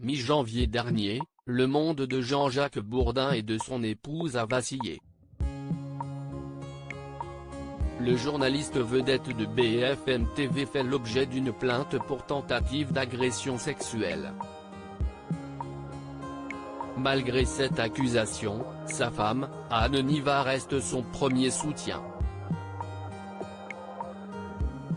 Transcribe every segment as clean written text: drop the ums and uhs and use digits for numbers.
Mi-janvier dernier, le monde de Jean-Jacques Bourdin et de son épouse a vacillé. Le journaliste vedette de BFM TV fait l'objet d'une plainte pour tentative d'agression sexuelle. Malgré cette accusation, sa femme, Anne Niva reste son premier soutien.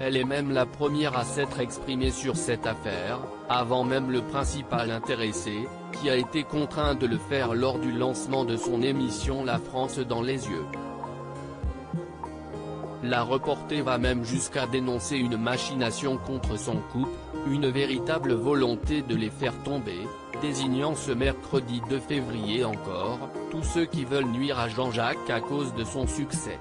Elle est même la première à s'être exprimée sur cette affaire, avant même le principal intéressé, qui a été contraint de le faire lors du lancement de son émission La France dans les yeux. La reporter va même jusqu'à dénoncer une machination contre son couple, une véritable volonté de les faire tomber, désignant ce mercredi 2 février encore, tous ceux qui veulent nuire à Jean-Jacques à cause de son succès.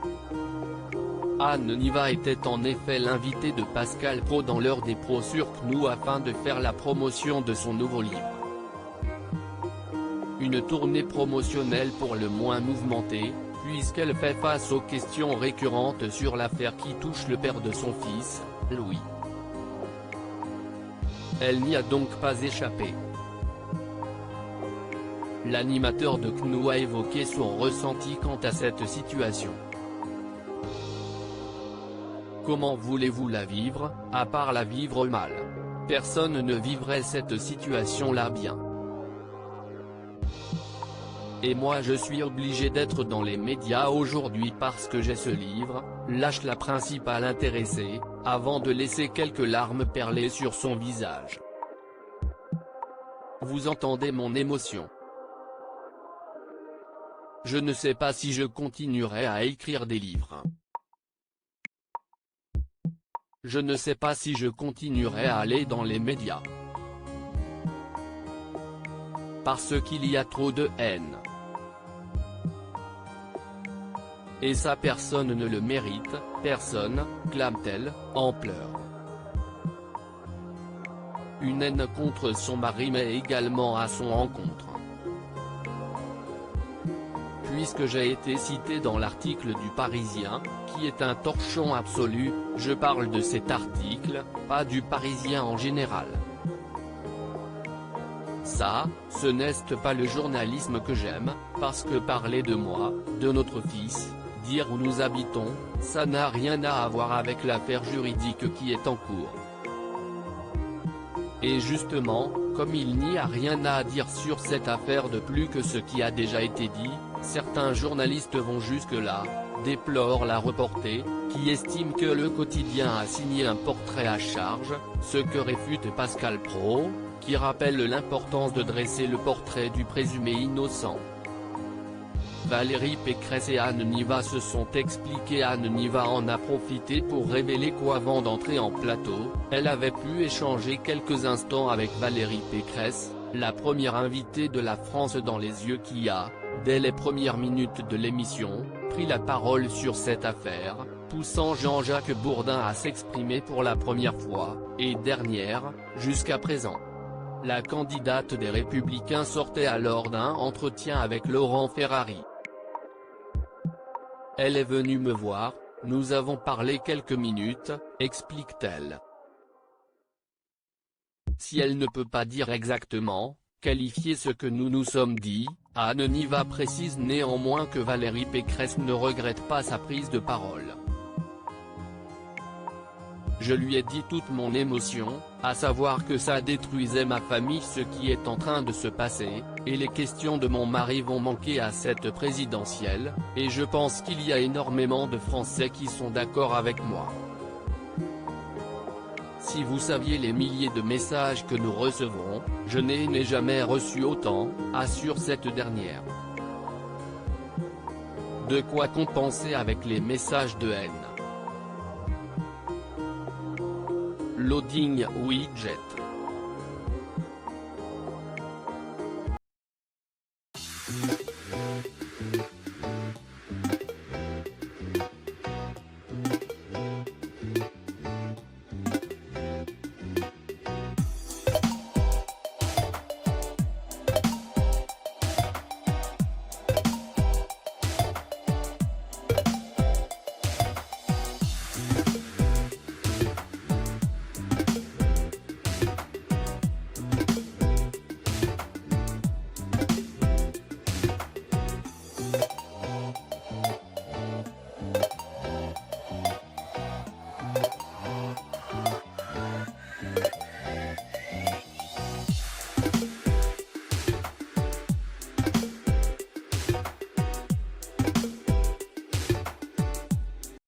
Anne Niva était en effet l'invitée de Pascal Praud dans l'heure des pros sur CNews afin de faire la promotion de son nouveau livre. Une tournée promotionnelle pour le moins mouvementée, puisqu'elle fait face aux questions récurrentes sur l'affaire qui touche le père de son fils, Louis. Elle n'y a donc pas échappé. L'animateur de CNews a évoqué son ressenti quant à cette situation. Comment voulez-vous la vivre, à part la vivre mal? Personne ne vivrait cette situation-là bien. Et moi je suis obligé d'être dans les médias aujourd'hui parce que j'ai ce livre, lâche la principale intéressée, avant de laisser quelques larmes perler sur son visage. Vous entendez mon émotion. Je ne sais pas si je continuerai à écrire des livres. Je ne sais pas si je continuerai à aller dans les médias. Parce qu'il y a trop de haine. Et ça personne ne le mérite, personne, clame-t-elle, en pleurs. Une haine contre son mari mais également à son encontre. Puisque j'ai été cité dans l'article du Parisien, qui est un torchon absolu, je parle de cet article, pas du Parisien en général. Ça, ce n'est pas le journalisme que j'aime, parce que parler de moi, de notre fils, dire où nous habitons, ça n'a rien à voir avec l'affaire juridique qui est en cours. Et justement, comme il n'y a rien à dire sur cette affaire de plus que ce qui a déjà été dit, certains journalistes vont jusque-là, déplorent la reporter, qui estime que le quotidien a signé un portrait à charge, ce que réfute Pascal Praud, qui rappelle l'importance de dresser le portrait du présumé innocent. Valérie Pécresse et Anne Niva se sont expliquées. Anne Niva en a profité pour révéler qu'avant d'entrer en plateau, elle avait pu échanger quelques instants avec Valérie Pécresse, la première invitée de La France dans les yeux qui a, dès les premières minutes de l'émission, pris la parole sur cette affaire, poussant Jean-Jacques Bourdin à s'exprimer pour la première fois, et dernière, jusqu'à présent. La candidate des Républicains sortait alors d'un entretien avec Laurent Ferrari. Elle est venue me voir, nous avons parlé quelques minutes, explique-t-elle. Si elle ne peut pas dire exactement, qualifier ce que nous nous sommes dit, Anne Niva précise néanmoins que Valérie Pécresse ne regrette pas sa prise de parole. Je lui ai dit toute mon émotion, à savoir que ça détruisait ma famille ce qui est en train de se passer, et les questions de mon mari vont manquer à cette présidentielle, et je pense qu'il y a énormément de Français qui sont d'accord avec moi. Si vous saviez les milliers de messages que nous recevons, je n'ai jamais reçu autant, assure cette dernière. De quoi compenser avec les messages de haine. Loading widget.